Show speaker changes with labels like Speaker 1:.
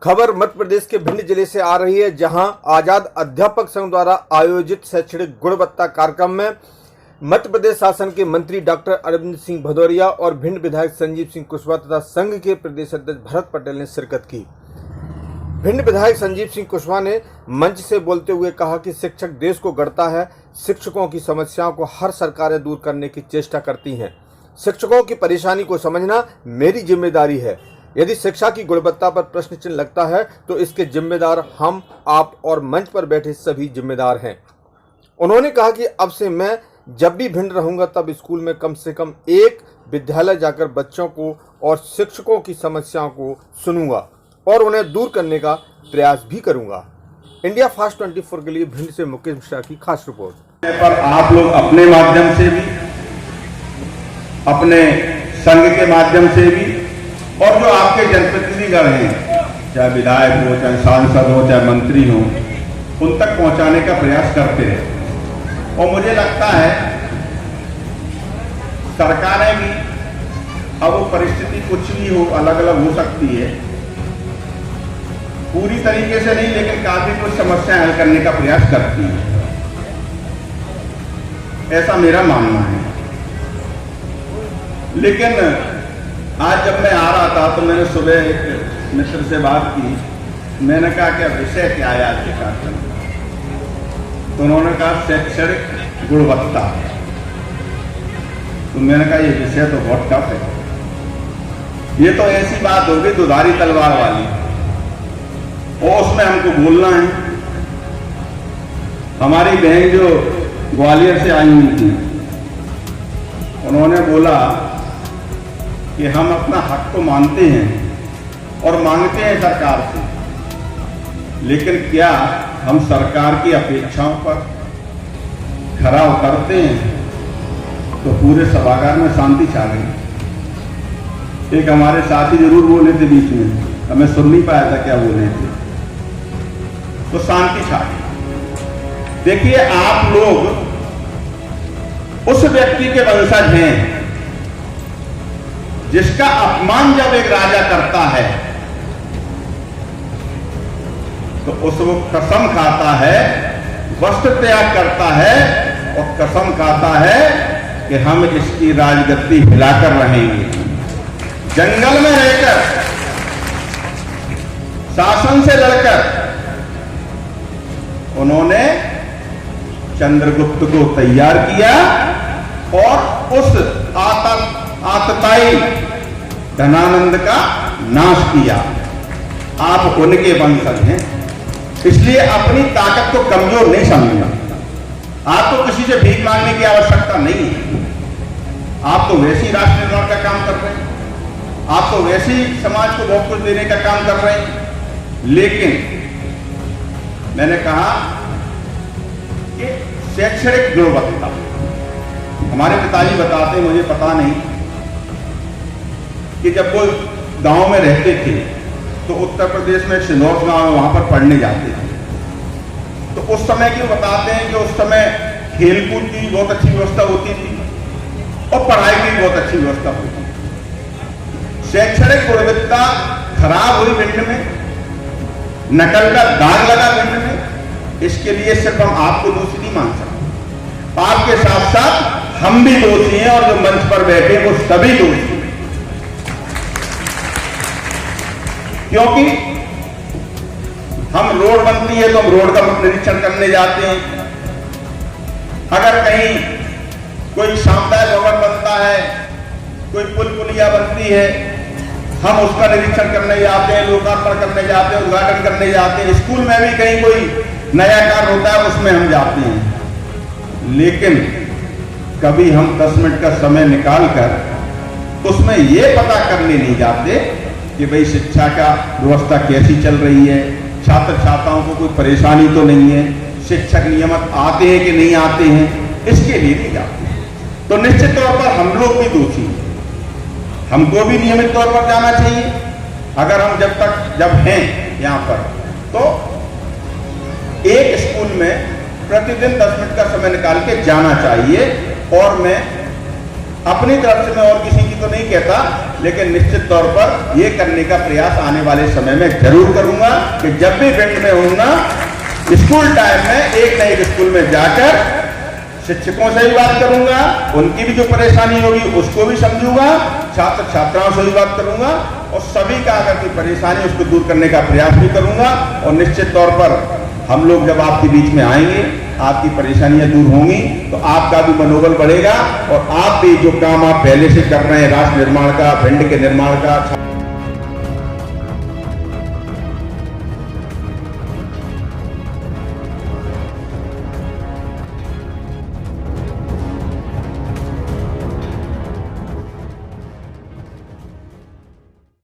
Speaker 1: खबर मध्य प्रदेश के भिंड जिले से आ रही है, जहां आजाद अध्यापक संघ द्वारा आयोजित शैक्षणिक गुणवत्ता कार्यक्रम में मध्य प्रदेश शासन के मंत्री डॉक्टर अरविंद सिंह भदौरिया और भिंड विधायक संजीव सिंह कुशवाहा तथा संघ के प्रदेश अध्यक्ष भरत पटेल ने शिरकत की। भिंड विधायक संजीव सिंह कुशवाहा ने मंच से बोलते हुए कहा कि शिक्षक देश को गढ़ता है। शिक्षकों की समस्याओं को हर सरकारें दूर करने की चेष्टा करती हैं। शिक्षकों की परेशानी को समझना मेरी जिम्मेदारी है। यदि शिक्षा की गुणवत्ता पर प्रश्न चिन्ह लगता है तो इसके जिम्मेदार हम, आप और मंच पर बैठे सभी जिम्मेदार हैं। उन्होंने कहा कि अब से मैं जब भी भिंड रहूंगा तब स्कूल में कम से कम एक विद्यालय जाकर बच्चों को और शिक्षकों की समस्याओं को सुनूंगा और उन्हें दूर करने का प्रयास भी करूंगा। इंडिया फास्ट 24 के लिए भिंड से मुकेश मिश्रा की खास रिपोर्ट।
Speaker 2: पर आप लोग अपने माध्यम से भी, अपने संघ के माध्यम से भी, और जो आपके जनप्रतिनिधिगण हैं, चाहे विधायक हो, चाहे सांसद हो, चाहे मंत्री हो, उन तक पहुंचाने का प्रयास करते हैं। और मुझे लगता है सरकारें भी, अब वो परिस्थिति कुछ भी हो, अलग अलग हो सकती है, पूरी तरीके से नहीं, लेकिन काफी कुछ समस्याएं हल करने का प्रयास करती है। ऐसा मेरा मानना है। लेकिन आज जब मैं आ रहा था तो मैंने सुबह एक मित्र से बात की। मैंने कहा कि विषय क्या है आज के कार्यक्रम में? तो उन्होंने कहा शैक्षणिक गुणवत्ता। तो मैंने कहा ये विषय तो बहुत टफ है। ये तो ऐसी बात होगी दुधारी तलवार वाली, और उसमें हमको बोलना है। हमारी बहन जो ग्वालियर से आई हुई थी, उन्होंने बोला कि हम अपना हक तो मानते हैं और मांगते हैं सरकार से, लेकिन क्या हम सरकार की अपेक्षाओं पर खरा उतरते हैं? तो पूरे सभागार में शांति छा गई। एक हमारे साथी जरूर बोले थे बीच में, हमें सुन नहीं पाया था क्या बोले थे, तो शांति छा गई। देखिए, आप लोग उस व्यक्ति के वंशज हैं जिसका अपमान जब एक राजा करता है तो उस वो कसम खाता है, वस्त्र त्याग करता है और कसम खाता है कि हम इसकी राजगद्दी हिलाकर रहेंगे। जंगल में रहकर, शासन से लड़कर उन्होंने चंद्रगुप्त को तैयार किया और उस आतताई धनानंद का नाश किया। आप उनके वंशज हैं, इसलिए अपनी ताकत को कमजोर नहीं समझना। आपको किसी से भीख मांगने की आवश्यकता नहीं है। आप तो वैसे ही राष्ट्र निर्माण का काम कर रहे हैं, आप तो वैसे ही समाज को बहुत कुछ देने का काम कर रहे हैं। लेकिन मैंने कहा कि शैक्षणिक गुणवत्ता, हमारे पिताजी बताते, मुझे पता नहीं, कि जब वो गांव में रहते थे तो उत्तर प्रदेश में सिंदौर गांव है, वहां पर पढ़ने जाते थे। तो उस समय की बताते हैं कि उस समय खेलकूद की बहुत अच्छी व्यवस्था होती थी और पढ़ाई की बहुत अच्छी व्यवस्था होती थी। शैक्षणिक गुणवत्ता खराब हुई भिंड में, नकल का दाग लगा भिंड में। इसके लिए सिर्फ हम आपको दोषी नहीं मान सकते, आपके साथ साथ हम भी दोषी हैं, और जो मंच पर बैठे वो सभी दोषी हैं। क्योंकि हम रोड बनती है तो हम रोड का निरीक्षण करने जाते हैं। अगर कहीं कोई सामुदायिक भवन बनता है, कोई पुल पुलिया बनती है, हम उसका निरीक्षण करने जाते हैं, लोकार्पण करने जाते हैं, उद्घाटन करने जाते हैं। स्कूल में भी कहीं कोई नया कार्य होता है, उसमें हम जाते हैं। लेकिन कभी हम 10 मिनट का समय निकालकर उसमें यह पता करने नहीं जाते कि भाई शिक्षा का व्यवस्था कैसी चल रही है, छात्र छात्राओं को कोई परेशानी तो नहीं है, शिक्षक नियमित आते हैं कि नहीं आते हैं, इसके लिए नहीं जाते। तो निश्चित तौर पर हम लोग भी दोषी हैं। हमको भी नियमित तौर पर जाना चाहिए। अगर हम जब हैं यहाँ पर, तो एक स्कूल में प्रतिदिन 10 मिनट का समय निकाल के जाना चाहिए। और मैं अपनी तरफ से मैं और किसी की तो नहीं कहता, लेकिन निश्चित तौर पर ये करने का प्रयास आने वाले समय में जरूर करूंगा कि जब भी भिंड में होऊंगा, स्कूल टाइम में एक न एक स्कूल में जाकर शिक्षकों से भी बात करूंगा, उनकी भी जो परेशानी होगी उसको भी समझूंगा, छात्र छात्राओं से भी बात करूंगा और सभी का अगर कोई परेशानी उसको दूर करने का प्रयास भी करूंगा। और निश्चित तौर पर हम लोग जब आपके बीच में आएंगे, आपकी परेशानियां दूर होंगी तो आपका भी मनोबल बढ़ेगा और आप भी जो काम आप पहले से कर रहे हैं राष्ट्र निर्माण का, भिंड के निर्माण का,